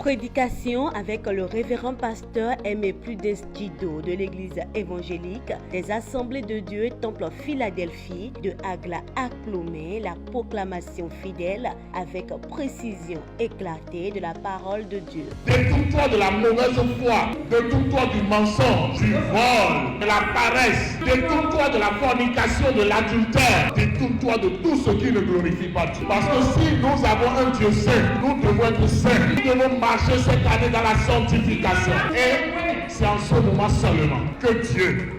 Prédication avec le révérend pasteur Aimé Prudence Djido de l'église évangélique des Assemblées de Dieu Temple Philadelphie de Agla à Clomé, la proclamation fidèle avec précision éclatée de la parole de Dieu. Détourne-toi de la mauvaise foi, détourne-toi du mensonge, du vol, de la paresse, détourne-toi de la fornication, de l'adultère, détourne-toi de tout ce qui ne glorifie pas Dieu. Parce que si nous avons un Dieu saint, nous devons être saints. Nous devons marcher cette année dans la sanctification. Et c'est en ce moment seulement que Dieu,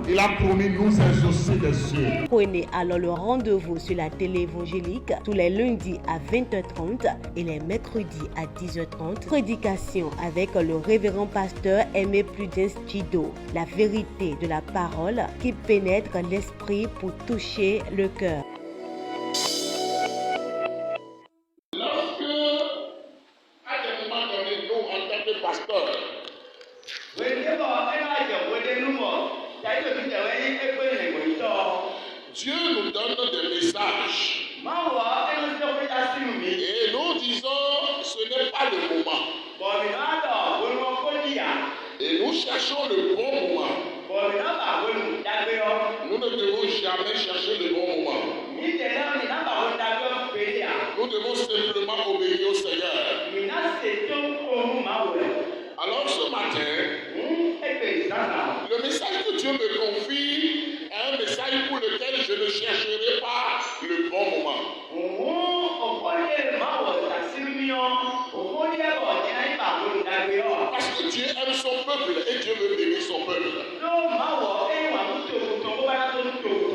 il a promis nous exaucer des cieux. Prenez alors le rendez-vous sur la télé évangélique tous les lundis à 20h30 et les mercredis à 10h30. Prédication avec le révérend pasteur Aimé Prudence Djido. La vérité de la parole qui pénètre l'esprit pour toucher le cœur. Dieu nous donne des messages. Et nous disons, ce n'est pas le moment. Et nous cherchons le bon moment. Nous ne devons jamais chercher le bon moment. Nous devons simplement obéir au Seigneur. Alors ce matin, le message que Dieu me confie est un message pour lequel je ne chercherai pas le bon moment. Parce que Dieu aime son peuple et Dieu veut bénir son peuple.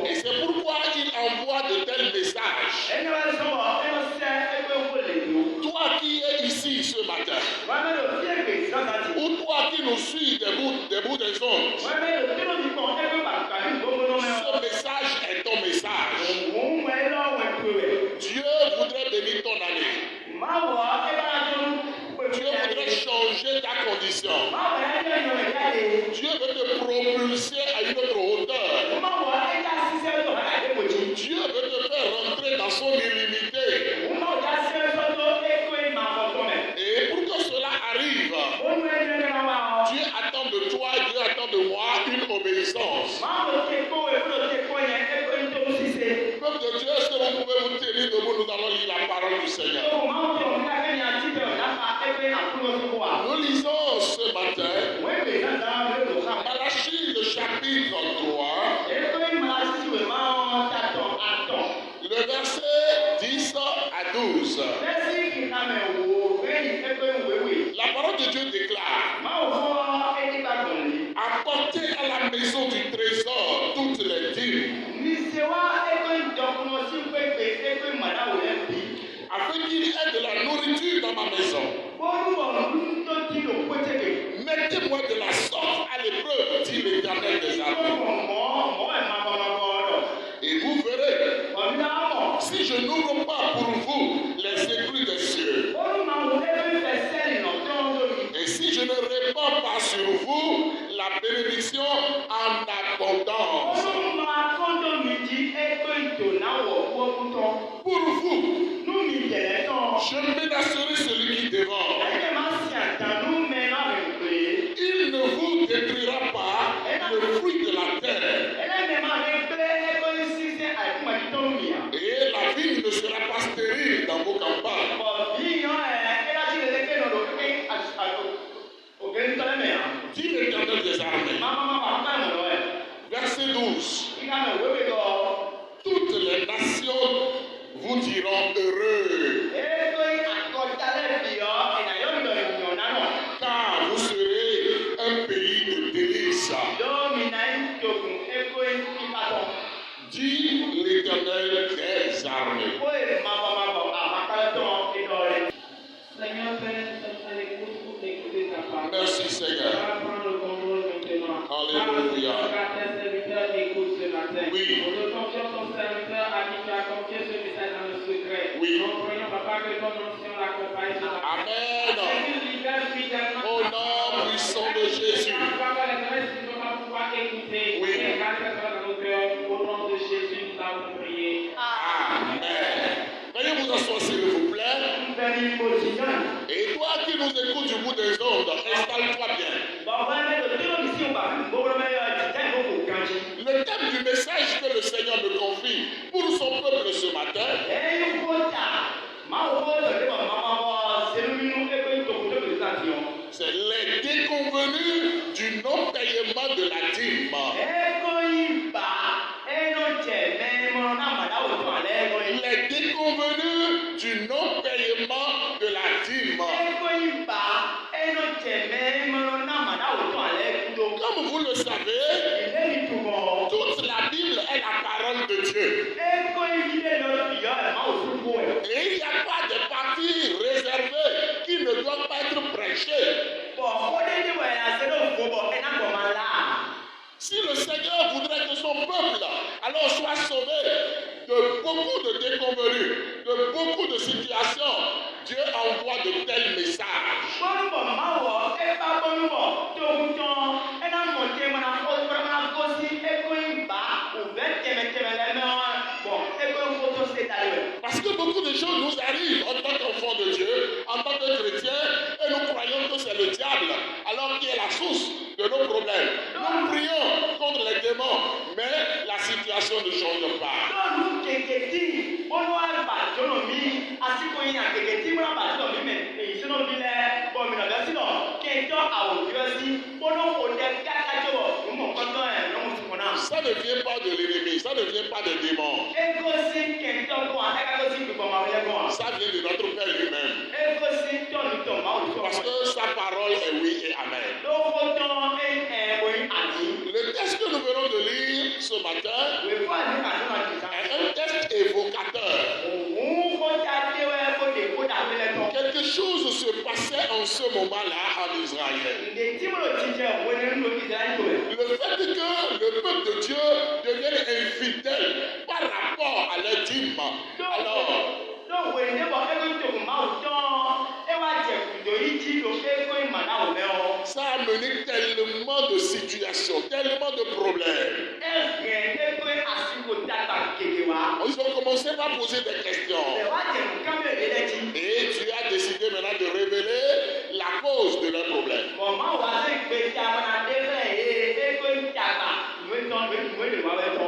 Et c'est pourquoi il envoie de tels messages. Toi qui es ici ce matin, ou toi qui nous suis des bouts des ondes, ce message est ton message. Dieu voudrait bénir ton année. Dieu voudrait changer ta condition. Dieu veut te propulser à une autre hauteur. Dieu veut te faire rentrer dans son illimité. Et pour que cela arrive, Dieu attend de toi, Dieu attend de moi une obéissance. Peuple de Dieu, est-ce que vous pouvez vous tenir debout? Nous allons lire la parole du Seigneur. Nous lisons ce matin Malachie, le chapitre 3, le verset 10 à 12. La parole de Dieu déclare: apportez à la maison du trésor toutes les dîmes, afin qu'il y ait de la nourriture dans ma maison. Mettez-moi de la sorte à l'épreuve, dit l'Éternel des armées. Et vous verrez, si je n'ouvre pas pour vous les écluses des cieux, et si je ne répands pas sur vous la bénédiction en abondance, pour vous, je menacerai celui qui dévore. Il ne vous détruira pas le fruit de la terre. Et la vigne ne sera pas stérile dans vos campagnes. Dit l'Éternel des armées. Verset 12. Toutes les nations vous diront heureux, car vous serez un pays de délices. Dit l'Éternel des armées. Merci Seigneur. Alléluia. Oui. Oui. Amen. Au nom puissant de Jésus. Oui. Amen. Veuillez vous asseoir s'il vous plaît. Et toi qui nous écoutes du bout des ondes, installe-toi bien. Le thème du message que le Seigneur me confie pour son peuple ce matin, c'est les déconvenus du non-paiement de la dîme. Les déconvenus du non-paiement de la dîme. Comme vous le savez, toute la Bible est la parole de Dieu. Et il n'y a pas de parties réservées qui ne doivent pas être prêchées. Si le Seigneur voudrait que son peuple alors soit sauvé de beaucoup de déconvenus, de beaucoup de situations, Dieu envoie de tels messages. Parce que beaucoup de choses nous arrivent en tant qu'enfants de Dieu, en tant que chrétiens, et nous croyons que c'est le diable, alors qui est la source de nos problèmes. Nous prions contre les démons, mais la situation ne change pas. Ça ne vient pas de l'ennemi, ça ne vient pas des démons. Ça vient de notre Père lui-même. Parce que sa parole est oui et amen. Le texte que nous venons de lire ce matin est un texte évocateur. Quelque chose se passait en ce moment-là en Israël. Le fait que le peuple de Dieu devienne infidèle par rapport à leur dîme. Alors, ça a mené tellement de situations, tellement de problèmes. Ils ont commencé par poser des questions. Et tu as décidé maintenant de révéler la cause de leurs problèmes.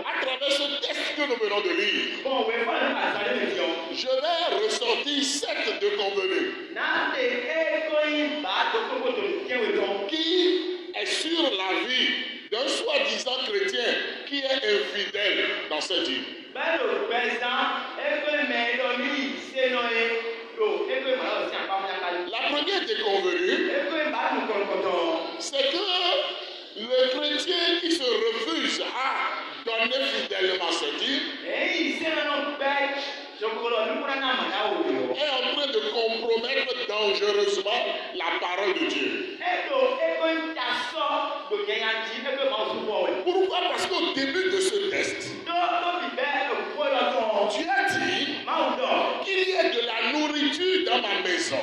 À travers ce texte que nous venons de lire, je vais ressortir 7 déconvenus qui est sur la vie d'un soi-disant chrétien qui est infidèle dans cette vie. La première déconvenue, c'est que le chrétien qui se refuse à donner fidèlement cette vie est en train de compromettre dangereusement la parole de Dieu. Pourquoi? Parce qu'au début de ce test, tu as dit qu'il y ait de la nourriture dans ma maison.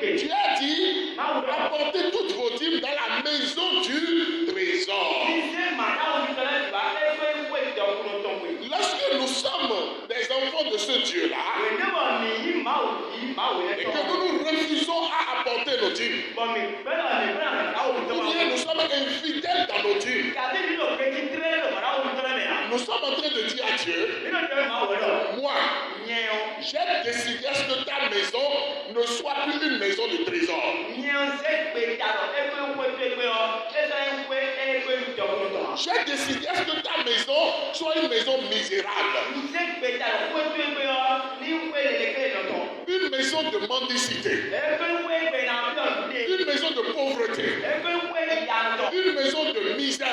Tu as dit apportez toutes vos dîmes dans la maison du trésor. Lorsque nous sommes des enfants de ce Dieu-là, et que nous nous refusons à apporter nos dîmes, ou bien nous sommes infidèles dans nos dîmes, nous sommes en train de dire à Dieu, moi, j'ai décidé à ce que ta maison ne soit plus une maison de trésor. J'ai décidé à ce que ta maison soit une maison misérable. Une maison de mendicité. Une maison de pauvreté. Une maison de misère.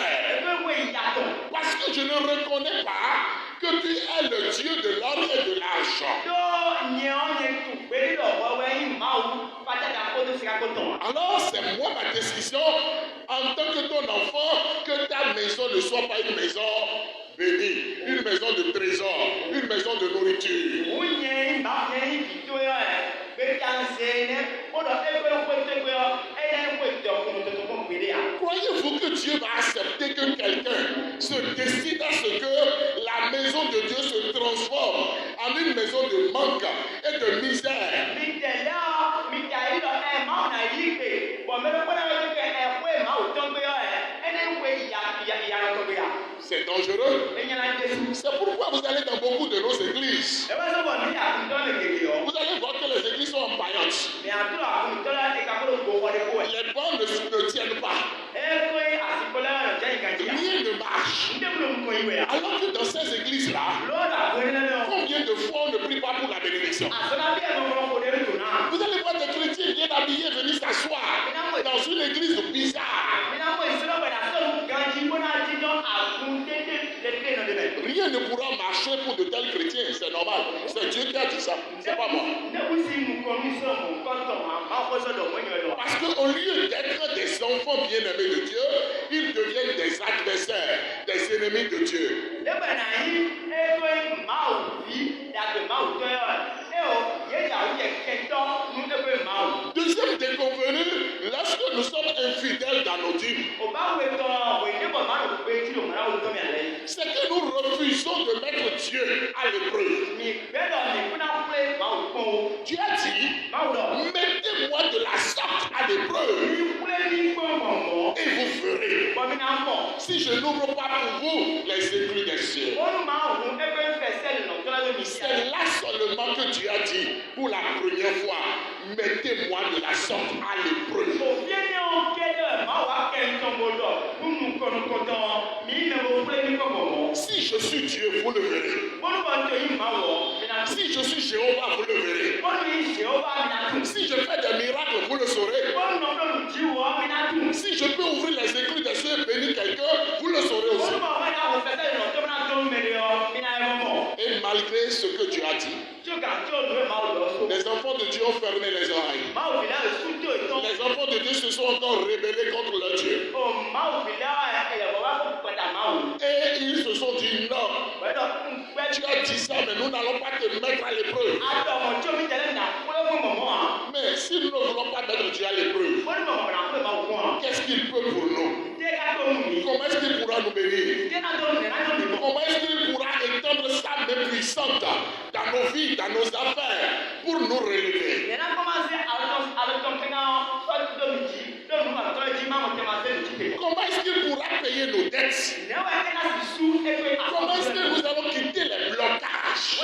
Parce que je ne reconnais pas que tu es le Dieu de l'or et de l'argent. Alors c'est moi ma décision en tant que ton enfant que ta maison ne soit pas une maison bénie, une maison de trésor, une maison de nourriture. Croyez-vous que Dieu va accepter que quelqu'un se décide à ce que la maison de Dieu se transforme en une maison de manque et de misère. C'est dangereux. C'est pourquoi vous allez dans beaucoup de nos églises. Vous allez voir que les églises sont en paillotte. Les bancs ne tiennent pas. Rien ne marche. Alors que dans ces églises-là, combien de fois on ne prie pas pour la bénédiction? Vous allez voir des chrétiens bien habillés venir s'asseoir dans une église bizarre. Rien ne pourra marcher pour de tels chrétiens, c'est normal. C'est Dieu qui a dit ça, c'est pas moi. Parce qu'au lieu d'être des enfants bien-aimés de Dieu, ils deviennent des adversaires, des ennemis de Dieu. Deuxième déconvenu, lorsque nous sommes infidèles dans nos dîmes, c'est que nous refusons de mettre Dieu à l'épreuve. Dieu a dit, mettez-moi de la sorte à l'épreuve et vous verrez si je n'ouvre pas pour vous les écluses des cieux. C'est là seulement que Dieu a dit pour la première fois, mettez-moi de la sorte à l'épreuve. Si je suis Dieu, vous le verrez. Si je suis Jéhovah, vous le verrez. Si je fais des miracles, vous le saurez. Si je peux ouvrir les écluses des cieux et bénir quelqu'un, vous le saurez aussi. Et malgré ce que Dieu a dit, les enfants de Dieu ont fermé les oreilles. Les enfants de Dieu se sont encore rebellés contre leur Dieu. Et ils se sont dit non. Tu as dit ça, mais nous n'allons pas te mettre à l'épreuve. Mais si nous ne voulons pas mettre Dieu à l'épreuve, qu'est-ce qu'il peut pour nous? Comment est-ce qu'il pourra nous bénir? Comment est-ce qu'il pourra étendre sa main puissante dans nos vies, dans nos affaires, pour nous relever? Comment est-ce qu'il pourra payer nos dettes? Comment est-ce que nous allons quitter les blocages?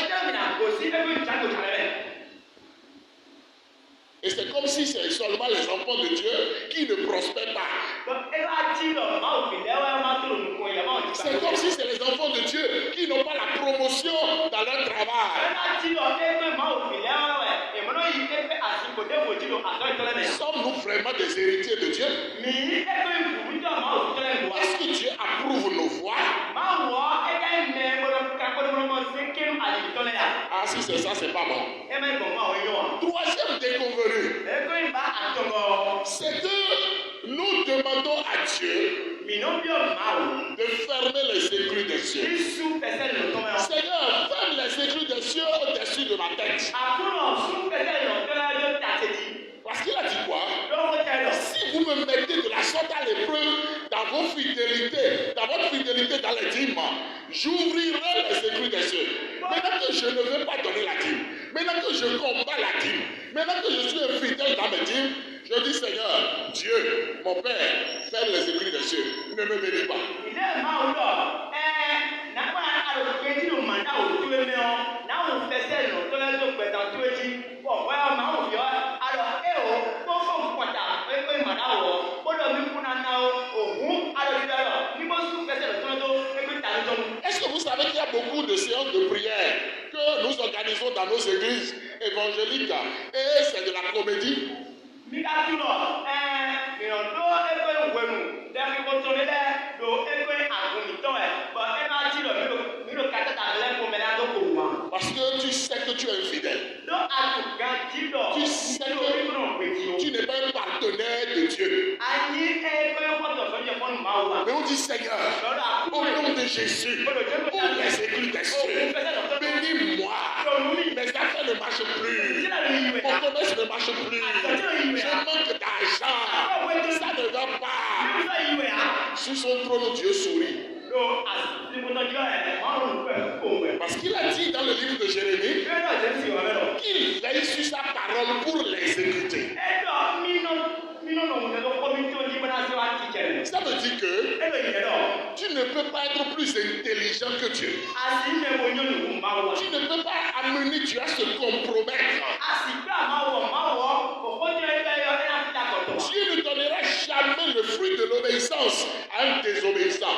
Et c'est comme si c'est seulement les enfants de Dieu qui ne prospèrent pas. C'est comme si c'est les enfants de Dieu qui n'ont pas la promotion dans leur travail. Sommes-nous vraiment des héritiers de Dieu? Est-ce que Dieu approuve nos voies? Ah, si c'est ça, c'est pas bon. Troisième déconvenu, c'est que nous demandons à Dieu de fermer les écluses des cieux. Seigneur, ferme les écluses des cieux au-dessus de ma tête. Parce qu'il a dit quoi? Si vous me mettez de la sorte à l'épreuve dans vos fidélités, dans votre fidélité dans les dîmes, j'ouvrirai les écluses des cieux. Maintenant que je ne veux pas donner la dîme, maintenant que je combats la dîme, maintenant que je suis infidèle dans mes dîmes, je dis Seigneur, Dieu, mon Père, ferme les écluses des cieux. Ne me bénis pas. Est-ce que vous savez qu'il y a beaucoup de séances de prière que nous organisons dans nos églises évangéliques et c'est de la comédie? Parce que tu sais que tu es infidèle. Tu sais que tu n'es pas un partenaire de Dieu. Mais on dit Seigneur, au nom de Jésus, ouvre les écluses des cieux. Bénis-moi. Mes affaires ne marchent plus. Mon commerce ne marche plus. Je manque d'argent. Ça ne va pas. Sur son trône, Dieu sourit. Parce qu'il a dit dans le livre de Jérémie, veille sur sa parole pour l'exécuter. Ça veut dire que tu ne peux pas être plus intelligent que Dieu. Tu ne peux pas amener Dieu à se compromettre. Dieu ne donnera jamais le fruit de l'obéissance à un désobéissant.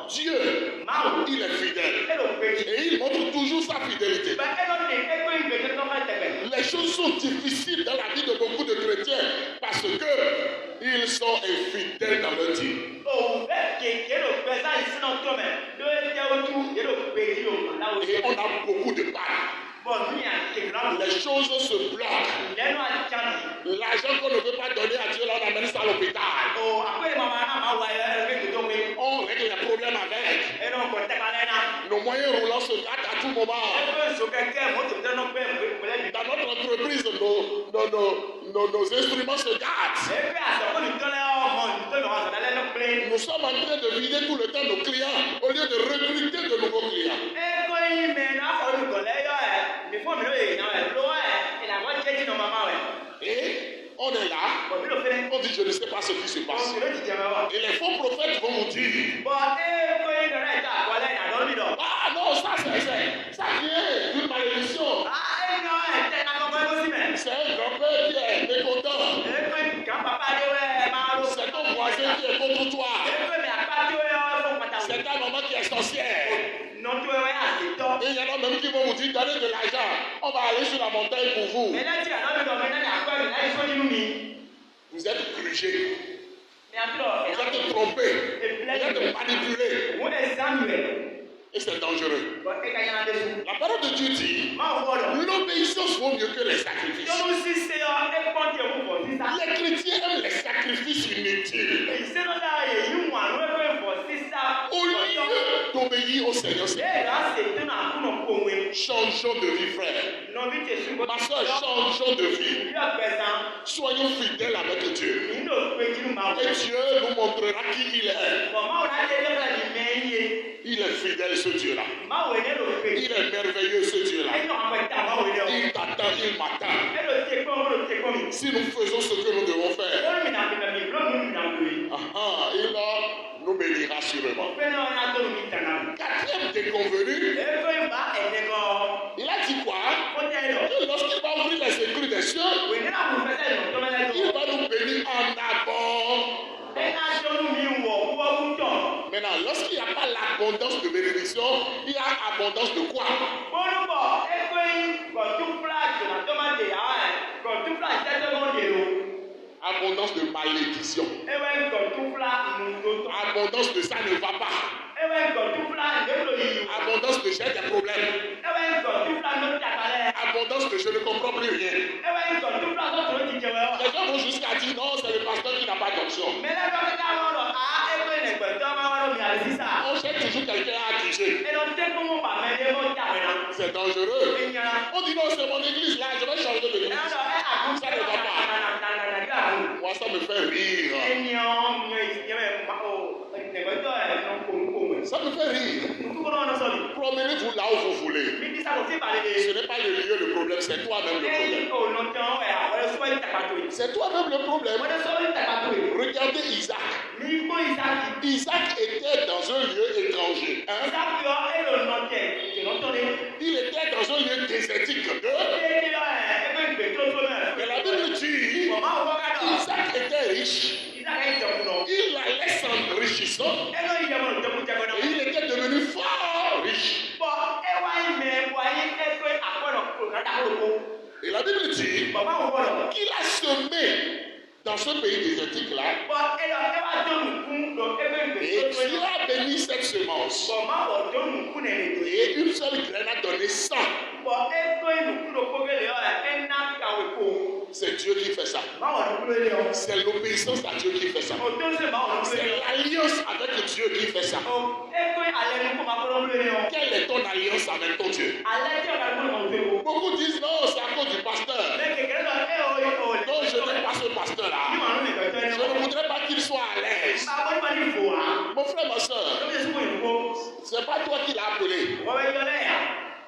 Dieu, il est fidèle. Et il montre toujours sa fidélité. Les choses sont difficiles dans la vie de beaucoup de chrétiens parce qu'ils sont infidèles dans leur Dieu. Et on a beaucoup de mal. Les choses se bloquent. L'argent qu'on ne veut pas donner à Dieu, là, on amène ça à l'hôpital. On règle les problèmes avec. Nos moyens roulants se gâtent à tout moment. Dans notre entreprise, nos instruments se gâtent. Nous sommes en train de vider tout le temps nos clients au lieu de recruter de nouveaux clients. Et on est là, on dit je ne sais pas ce qui se passe. Et les faux prophètes vont vous dire ah non, ça vient d'une malédiction. C'est un grand-père qui est mécontent. C'est ton voisin qui est contre toi. C'est ta maman qui est sorcière. Et il y en a même qui vont vous dire donnez de l'argent. On va aller sur la montagne pour vous. Vous êtes grugés. Vous êtes trompés. Vous êtes manipulés. Et c'est dangereux. La parole de Dieu dit l'obéissance vaut mieux que les sacrifices. Les chrétiens aiment les sacrifices inutiles. Au lieu d'obéir au Seigneur, changeons de vie, frère. Ma soeur, changeons de vie. Soyons fidèles avec Dieu. Et Dieu nous montrera qui il est. Il est fidèle, ce Dieu-là. Il est merveilleux, ce Dieu-là. Il t'attend, il m'attend. Si nous faisons ce que nous devons faire, il nous bénira sûrement. Quatrième déconvenu, il a dit quoi? Que lorsqu'il va ouvrir les écritures des cieux, il va nous bénir en abondance. Maintenant, lorsqu'il n'y a pas l'abondance de bénédiction, il y a abondance de quoi? Abondance de malédiction. Abondance de ça ne va pas. Abondance de j'ai des problèmes. Abondance de je ne comprends plus rien. Les gens vont jusqu'à dire non, c'est le pasteur qui n'a pas d'option. On cherche toujours quelqu'un à accuser. C'est dangereux. On dit non, c'est mon église là, je vais changer de l'église. Ça ne va pas. Moi, ça me fait rire. Ça me fait rire. Promenez-vous là où vous voulez. Ce n'est pas le lieu le problème, c'est toi-même le problème. C'est toi-même le problème. Regardez Isaac. Isaac était dans un lieu étranger. Hein? Il était dans un lieu désertique. Mais la Bible dit Isaac était riche. Il allait s'enrichissant. Et il était devenu fort riche. Et la Bible dit qu'il a semé dans ce pays désertique là. Et Dieu a béni cette semence. Et une seule graine a donné 100. C'est Dieu qui fait ça. C'est l'obéissance à Dieu qui fait ça. C'est l'alliance avec Dieu qui fait ça. Quelle est ton alliance avec ton Dieu? Beaucoup disent non, c'est à cause du pasteur. Non, je n'aime pas ce pasteur-là. Je ne voudrais pas qu'il soit à l'aise. Mon frère, ma soeur, c'est pas toi qui l'as appelé.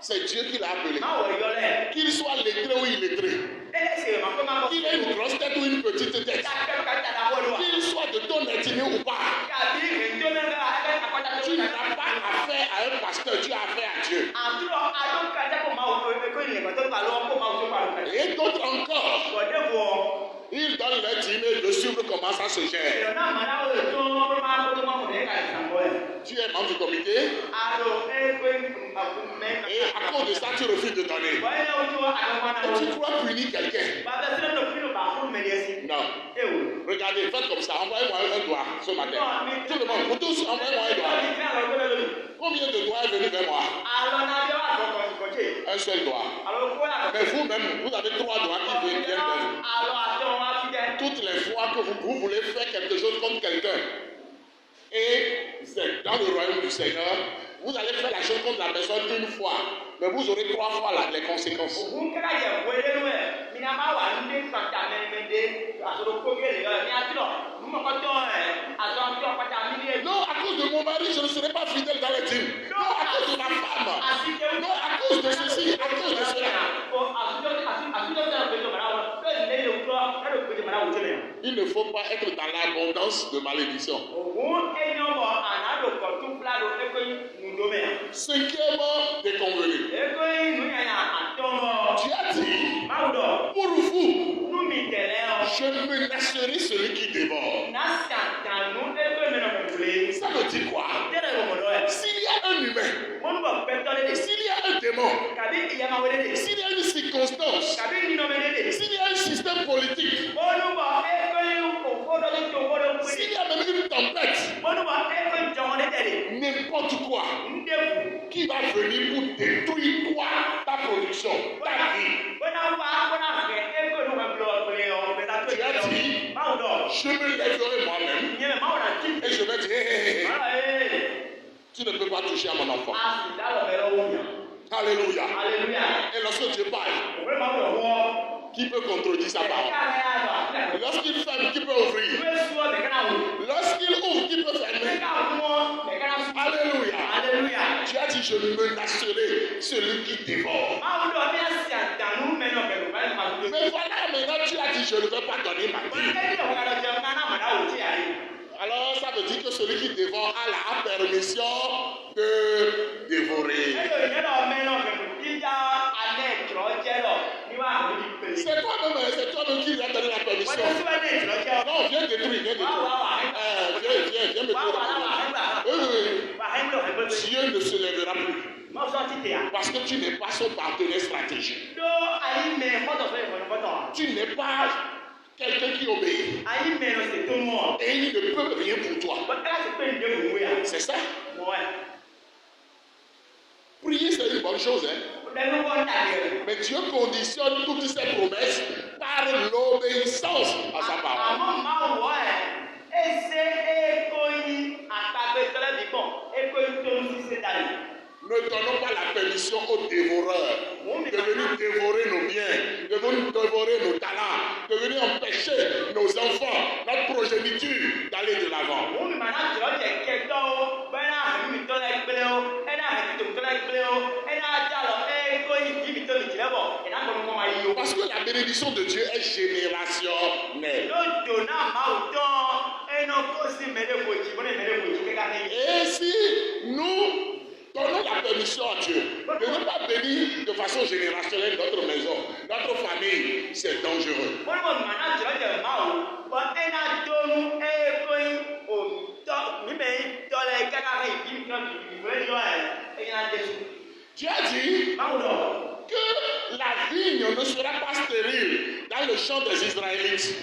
C'est Dieu qui l'a appelé. Qu'il soit lettré ou illettré. Qu'il ait une grosse tête ou une petite tête. Qu'il soit de ton ethnie ou pas. Tu n'as pas affaire à un pasteur, tu as affaire à Dieu. Et d'autres encore, ils donnent leur dîner de suivre comment ça se gère. Tu es membre du comité et à cause de ça tu refuses de donner. Et tu crois punir quelqu'un. Non. Regardez, faites comme ça, envoyez-moi un doigt ce matin. Tout le monde, vous tous, envoyez-moi un doigt. Combien de doigts est venu vers moi? Un seul doigt. Mais vous-même, vous avez 3 doigts qui viennent vers vous. Toutes les fois que vous voulez faire quelque chose contre quelqu'un, et c'est dans le royaume du Seigneur, vous allez faire la chose contre la personne une fois, mais vous aurez 3 fois les conséquences. Non, à cause de mon mari, je ne serai pas fidèle dans les dîmes. Non, à cause de ma femme. Non, à cause de ceci, à cause de cela. Il ne faut pas être dans l'abondance de malédiction. Cinquièmement, déconvenu. Tu as dit, pour vous, je menacerai celui qui dévore. Ça veut dire quoi? S'il y a un humain, s'il y a un démon, s'il y a une circonstance, s'il y a un système politique, s'il y a même une tempête, n'importe quoi qui va venir pour détruire toi, ta production, ta vie. Tu as dit, je me lèverai moi-même et je vais dire, hey, tu ne peux pas toucher à mon enfant. Alléluia. Et lorsque Dieu parle, qui peut contredire sa parole? Lorsqu'il ferme, qui peut ouvrir? Lorsqu'il ouvre, qui peut fermer? Alléluia. Tu as dit, je menacerai celui qui dévore. Mais voilà, maintenant tu as dit, je ne vais pas donner ma vie. Alors ça veut dire que celui qui dévore a la permission de dévorer. C'est toi-même qui lui a donné la permission. Non, viens détruire, viens me détruire. Dieu ne se lèvera plus. Parce que tu n'es pas son partenaire stratégique. Tu n'es pas quelqu'un qui obéit. Et il ne peut rien pour toi. C'est ça? Prier, c'est une bonne chose, hein? Mais Dieu conditionne toutes ses promesses par l'obéissance à sa parole. Ne donnons pas la permission aux dévoreurs de venir dévorer nos biens, de venir dévorer nos talents, de venir empêcher nos enfants, notre progéniture d'aller de l'avant. Parce que la bénédiction de Dieu est générationnelle. Et si nous donnons la permission à Dieu de ne pas bénir de façon générationnelle notre maison, notre famille, c'est dangereux. Tu as dit que la vigne ne sera pas stérile dans le champ des Israélites.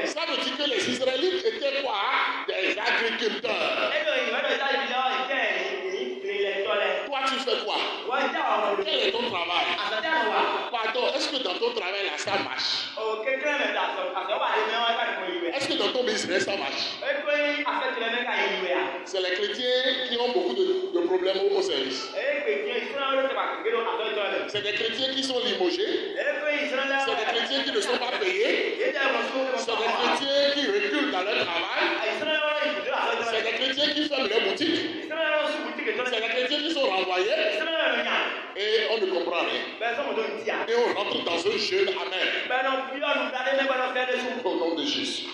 Ça veut dire que les Israélites étaient quoi? Des agriculteurs. Toi, tu fais quoi? Quel est ton travail? Pardon, est-ce que dans ton travail là ça marche? Est-ce que dans ton business ça marche? C'est les chrétiens qui ont beaucoup de problèmes au service. C'est des chrétiens qui sont limogés. C'est des chrétiens qui ne sont pas payés. C'est des chrétiens qui reculent dans leur travail. comprend rien. Et on rentre dans un jeûne amen. Au nom de Jésus.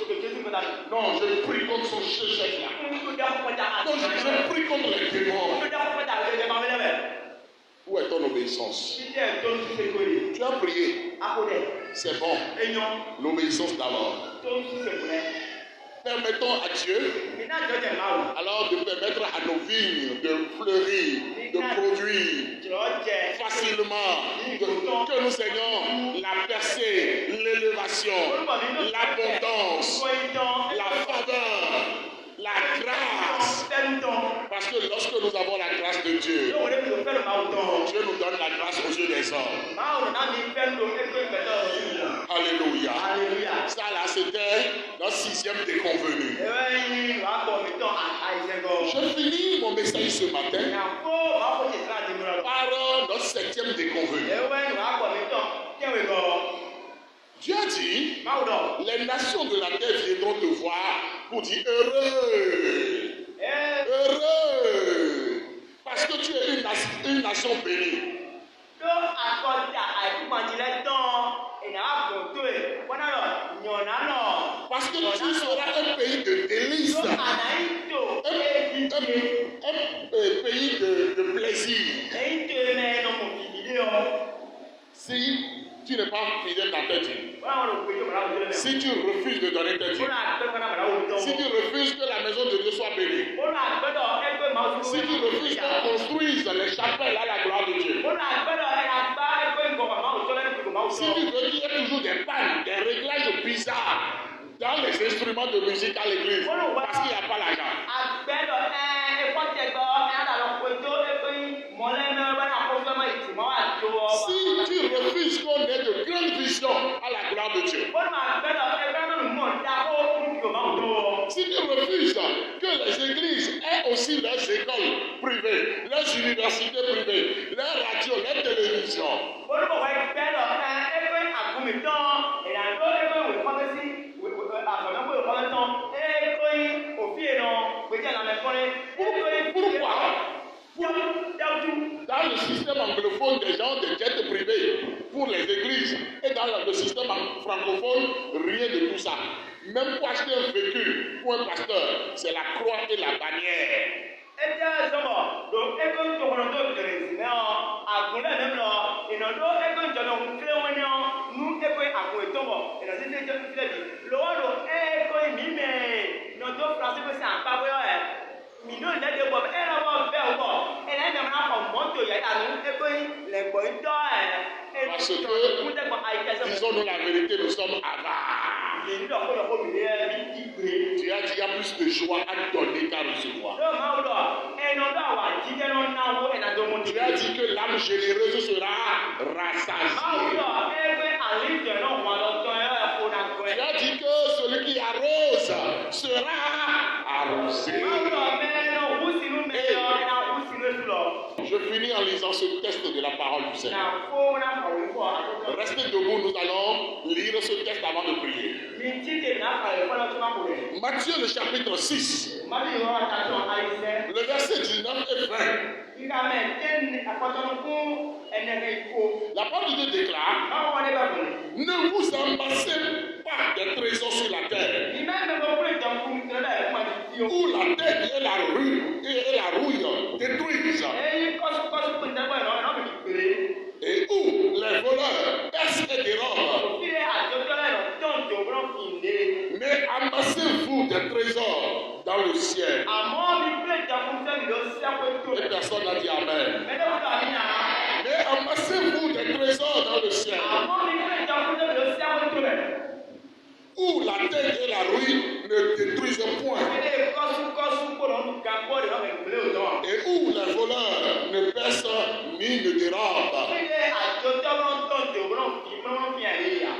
Non, je prie contre ce chef-là. Non, je prie contre les démons. Où est ton obéissance? Tu as prié. C'est bon. L'obéissance d'abord. Permettons à Dieu alors de permettre à nos vignes de fleurir, de produire facilement, que nous ayons la percée, l'élévation, l'abondance, la faveur, la grâce. Parce que lorsque nous avons la grâce de Dieu, Dieu nous donne la grâce aux yeux des hommes. Alléluia. Ça là, c'était notre 6e déconvenu. Je finis mon message ce matin par notre 7e déconvenu. Dieu a dit, les nations de la terre viendront te voir pour dire heureux. Heureux. Parce que tu es une nation bénie. Parce que tu seras un pays de délices. Un pays de plaisir. Si tu n'es pas fidèle dans ta vie, si tu refuses de donner ta vie, si tu refuses que la maison de Dieu soit bénie, si tu refuses qu'on construise les chapelles à la gloire de Dieu, si tu veux qu'il y ait toujours des pannes, des réglages bizarres dans les instruments de musique à l'église, parce qu'il n'y a pas l'argent. Si tu refuses qu'on ait de grandes visions à la gloire de Dieu, si tu refuses que les églises aient aussi leurs écoles privées, leurs universités privées, leurs radios, leurs télévisions, pourquoi? Dans le système anglophone, des gens de jets privés pour les églises, et dans le système francophone, rien de tout ça. Même pour acheter un véhicule pour un pasteur, c'est la croix et la bannière. Parce que, disons-nous la vérité, nous sommes avares. Tu as dit, il y a plus de joie à donner qu'à recevoir. Tu as dit que l'âme généreuse sera rassasiée. Tu as dit que celui qui arrose sera arrosé. Je finis en lisant ce texte de la parole du Seigneur. Restez debout, nous allons lire ce texte avant de prier. Matthieu le chapitre 6, le verset 19 et 20. La parole de Dieu déclare: ne vous amassez pas des trésors sur la terre, où la terre et la rouille détruisent, et où les voleurs percent et dérobent. Mais amassez-vous des trésors dans le ciel. Et personne n'a dit amen. Mais amassez-vous des trésors dans le ciel, où la terre et la rouille ne détruisent point, et où les voleurs ne percent ni ne dérobent.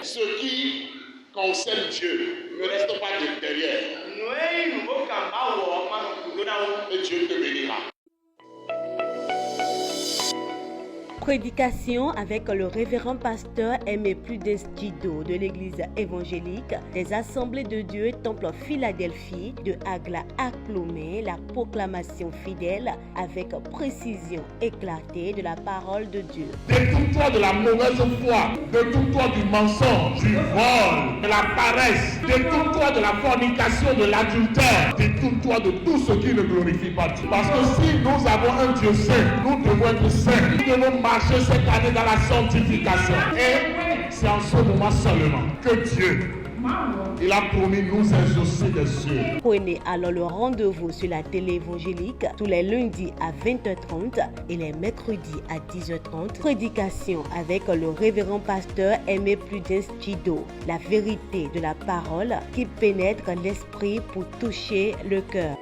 Ce qui concerne Dieu ne reste pas derrière. Et Dieu te bénira. Prédication avec le révérend pasteur Aimé Prudence Djido de l'église évangélique des Assemblées de Dieu Temple Philadelphie de Agla à Clomé, la proclamation fidèle avec précision éclatée de la parole de Dieu. Détourne-toi de la mauvaise foi, détourne-toi du mensonge, du vol, de la paresse, détourne-toi de la fornication, de l'adultère, détourne-toi de tout ce qui ne glorifie pas Dieu. Parce que si nous avons un Dieu saint, nous devons être saints. Nous devons marcher cette année dans la sanctification. Et c'est en ce moment seulement que Dieu, il a promis nous exaucer des cieux. Prenez alors le rendez-vous sur la télé évangélique tous les lundis à 20h30 et les mercredis à 10h30. Prédication avec le révérend pasteur Aimé Prudence Djido. La vérité de la parole qui pénètre l'esprit pour toucher le cœur.